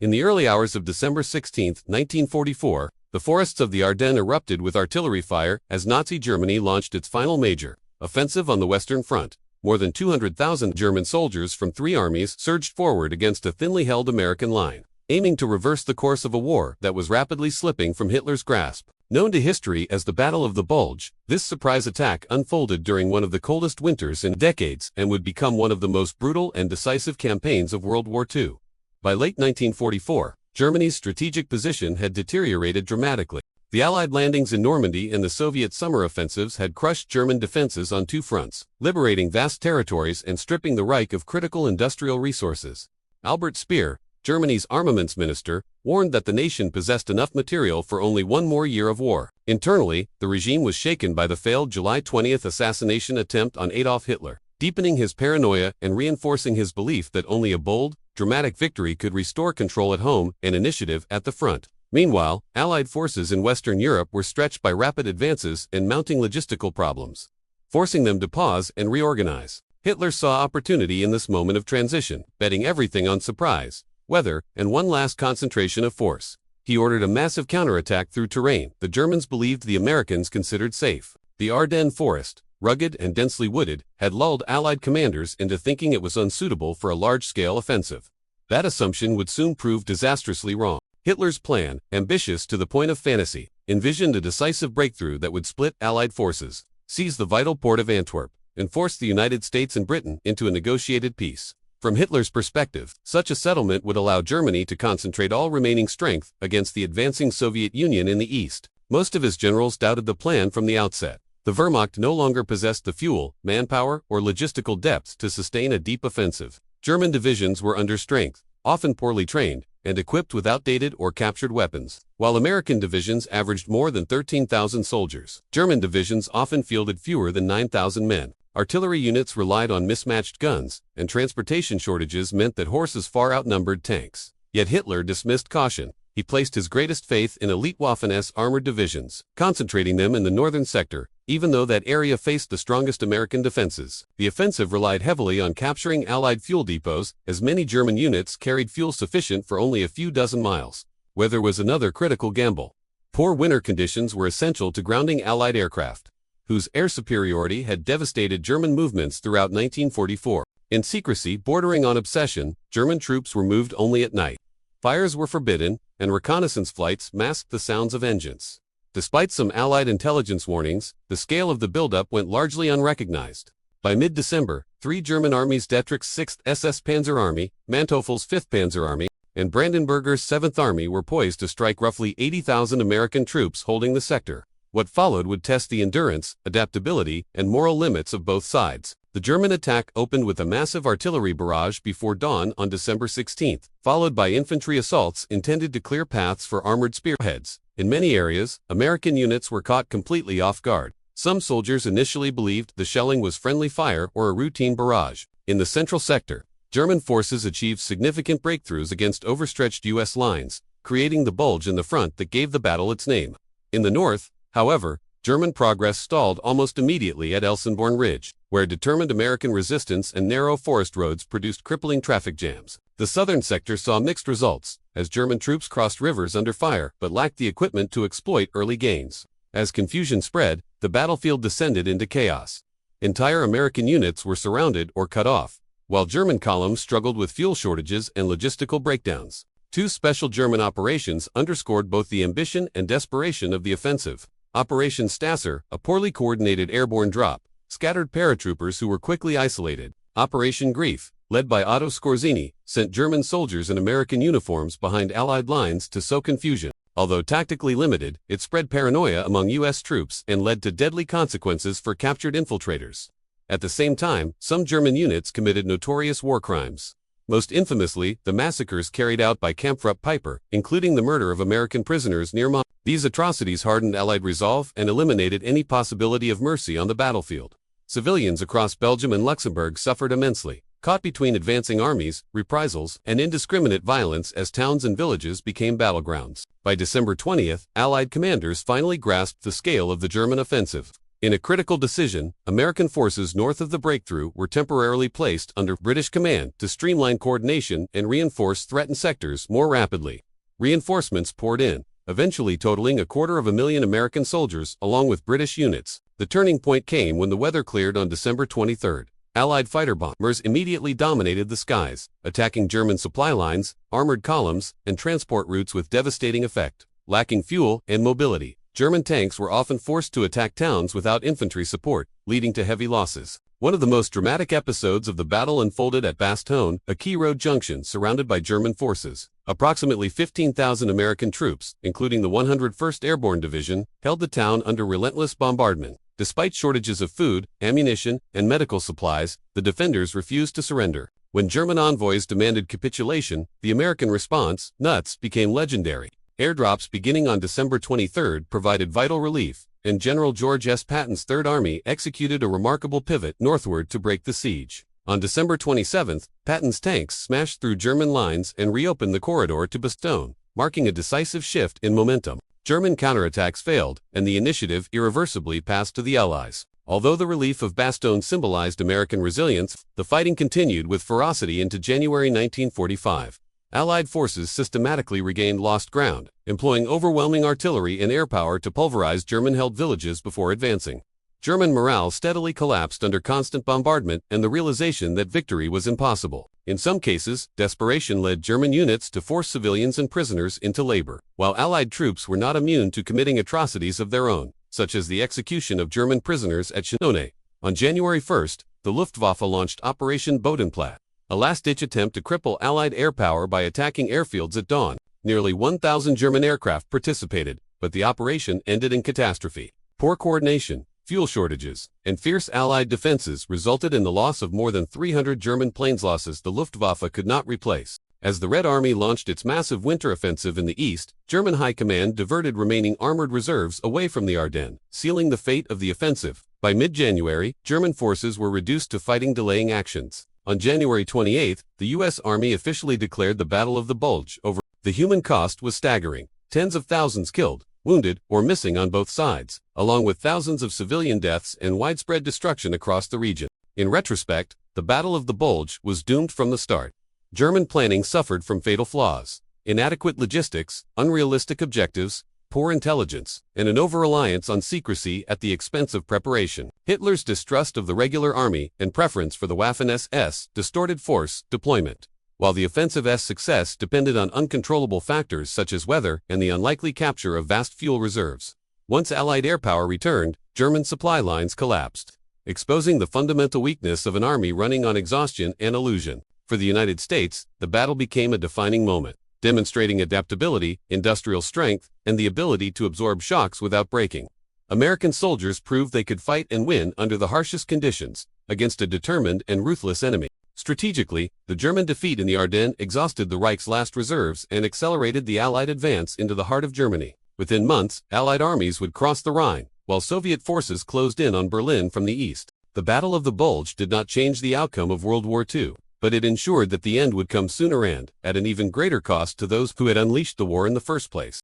In the early hours of December 16, 1944, the forests of the Ardennes erupted with artillery fire as Nazi Germany launched its final major offensive on the Western Front. More than 200,000 German soldiers from 3 armies surged forward against a thinly held American line, aiming to reverse the course of a war that was rapidly slipping from Hitler's grasp. Known to history as the Battle of the Bulge, this surprise attack unfolded during one of the coldest winters in decades and would become one of the most brutal and decisive campaigns of World War II. By late 1944, Germany's strategic position had deteriorated dramatically. The Allied landings in Normandy and the Soviet summer offensives had crushed German defenses on 2 fronts, liberating vast territories and stripping the Reich of critical industrial resources. Albert Speer, Germany's armaments minister, warned that the nation possessed enough material for only 1 more year of war. Internally, the regime was shaken by the failed July 20 assassination attempt on Adolf Hitler, deepening his paranoia and reinforcing his belief that only a bold, dramatic victory could restore control at home and initiative at the front. Meanwhile, Allied forces in Western Europe were stretched by rapid advances and mounting logistical problems, forcing them to pause and reorganize. Hitler saw opportunity in this moment of transition, betting everything on surprise, weather, and one last concentration of force. He ordered a massive counterattack through terrain the Germans believed the Americans considered safe. The Ardennes Forest, rugged and densely wooded, had lulled Allied commanders into thinking it was unsuitable for a large-scale offensive. That assumption would soon prove disastrously wrong. Hitler's plan, ambitious to the point of fantasy, envisioned a decisive breakthrough that would split Allied forces, seize the vital port of Antwerp, and force the United States and Britain into a negotiated peace. From Hitler's perspective, such a settlement would allow Germany to concentrate all remaining strength against the advancing Soviet Union in the east. Most of his generals doubted the plan from the outset. The Wehrmacht no longer possessed the fuel, manpower, or logistical depth to sustain a deep offensive. German divisions were under strength, often poorly trained, and equipped with outdated or captured weapons. While American divisions averaged more than 13,000 soldiers, German divisions often fielded fewer than 9,000 men. Artillery units relied on mismatched guns, and transportation shortages meant that horses far outnumbered tanks. Yet Hitler dismissed caution. He placed his greatest faith in elite Waffen-SS armored divisions, concentrating them in the northern sector, even though that area faced the strongest American defenses. The offensive relied heavily on capturing Allied fuel depots, as many German units carried fuel sufficient for only a few dozen miles. Weather was another critical gamble. Poor winter conditions were essential to grounding Allied aircraft, whose air superiority had devastated German movements throughout 1944. In secrecy bordering on obsession, German troops were moved only at night. Fires were forbidden, and reconnaissance flights masked the sounds of engines. Despite some Allied intelligence warnings, the scale of the buildup went largely unrecognized. By mid-December, 3 German armies, Dietrich's 6th SS Panzer Army, Manteuffel's 5th Panzer Army, and Brandenberger's 7th Army were poised to strike roughly 80,000 American troops holding the sector. What followed would test the endurance, adaptability, and moral limits of both sides. The German attack opened with a massive artillery barrage before dawn on December 16, followed by infantry assaults intended to clear paths for armored spearheads. In many areas, American units were caught completely off guard. Some soldiers initially believed the shelling was friendly fire or a routine barrage. In the central sector, German forces achieved significant breakthroughs against overstretched U.S. lines, creating the bulge in the front that gave the battle its name. In the north, however, German progress stalled almost immediately at Elsenborn Ridge, where determined American resistance and narrow forest roads produced crippling traffic jams. The southern sector saw mixed results, as German troops crossed rivers under fire but lacked the equipment to exploit early gains. As confusion spread, the battlefield descended into chaos. Entire American units were surrounded or cut off, while German columns struggled with fuel shortages and logistical breakdowns. 2 special German operations underscored both the ambition and desperation of the offensive. Operation Stasser, a poorly coordinated airborne drop, scattered paratroopers who were quickly isolated. Operation Grief, led by Otto Skorzeny, sent German soldiers in American uniforms behind Allied lines to sow confusion. Although tactically limited, it spread paranoia among U.S. troops and led to deadly consequences for captured infiltrators. At the same time, some German units committed notorious war crimes. Most infamously, the massacres carried out by Kampfrupp-Peiper, including the murder of American prisoners near Mons. These atrocities hardened Allied resolve and eliminated any possibility of mercy on the battlefield. Civilians across Belgium and Luxembourg suffered immensely, caught between advancing armies, reprisals, and indiscriminate violence as towns and villages became battlegrounds. By December 20, Allied commanders finally grasped the scale of the German offensive. In a critical decision, American forces north of the breakthrough were temporarily placed under British command to streamline coordination and reinforce threatened sectors more rapidly. Reinforcements poured in, eventually totaling 250,000 American soldiers along with British units. The turning point came when the weather cleared on December 23. Allied fighter bombers immediately dominated the skies, attacking German supply lines, armored columns, and transport routes with devastating effect. Lacking fuel and mobility, German tanks were often forced to attack towns without infantry support, leading to heavy losses. One of the most dramatic episodes of the battle unfolded at Bastogne, a key road junction surrounded by German forces. Approximately 15,000 American troops, including the 101st Airborne Division, held the town under relentless bombardment. Despite shortages of food, ammunition, and medical supplies, the defenders refused to surrender. When German envoys demanded capitulation, the American response, nuts, became legendary. Airdrops beginning on December 23 provided vital relief, and General George S. Patton's Third Army executed a remarkable pivot northward to break the siege. On December 27, Patton's tanks smashed through German lines and reopened the corridor to Bastogne, marking a decisive shift in momentum. German counterattacks failed, and the initiative irreversibly passed to the Allies. Although the relief of Bastogne symbolized American resilience, the fighting continued with ferocity into January 1945. Allied forces systematically regained lost ground, employing overwhelming artillery and air power to pulverize German-held villages before advancing. German morale steadily collapsed under constant bombardment and the realization that victory was impossible. In some cases, desperation led German units to force civilians and prisoners into labor, while Allied troops were not immune to committing atrocities of their own, such as the execution of German prisoners at Chinon. On January 1, the Luftwaffe launched Operation Bodenplatte, a last-ditch attempt to cripple Allied air power by attacking airfields at dawn. Nearly 1,000 German aircraft participated, but the operation ended in catastrophe. Poor coordination, fuel shortages, and fierce Allied defenses resulted in the loss of more than 300 German planes, losses the Luftwaffe could not replace. As the Red Army launched its massive winter offensive in the east, German High Command diverted remaining armored reserves away from the Ardennes, sealing the fate of the offensive. By mid-January, German forces were reduced to fighting delaying actions. On January 28, the U.S. Army officially declared the Battle of the Bulge over. The human cost was staggering. Tens of thousands killed, wounded, or missing on both sides, along with thousands of civilian deaths and widespread destruction across the region. In retrospect, the Battle of the Bulge was doomed from the start. German planning suffered from fatal flaws: inadequate logistics, unrealistic objectives, poor intelligence, and an over-reliance on secrecy at the expense of preparation. Hitler's distrust of the regular army and preference for the Waffen-SS distorted force deployment, while the offensive's success depended on uncontrollable factors such as weather and the unlikely capture of vast fuel reserves. Once Allied air power returned, German supply lines collapsed, exposing the fundamental weakness of an army running on exhaustion and illusion. For the United States, the battle became a defining moment, demonstrating adaptability, industrial strength, and the ability to absorb shocks without breaking. American soldiers proved they could fight and win under the harshest conditions, against a determined and ruthless enemy. Strategically, the German defeat in the Ardennes exhausted the Reich's last reserves and accelerated the Allied advance into the heart of Germany. Within months, Allied armies would cross the Rhine, while Soviet forces closed in on Berlin from the east. The Battle of the Bulge did not change the outcome of World War II, but it ensured that the end would come sooner and, at an even greater cost to those who had unleashed the war in the first place.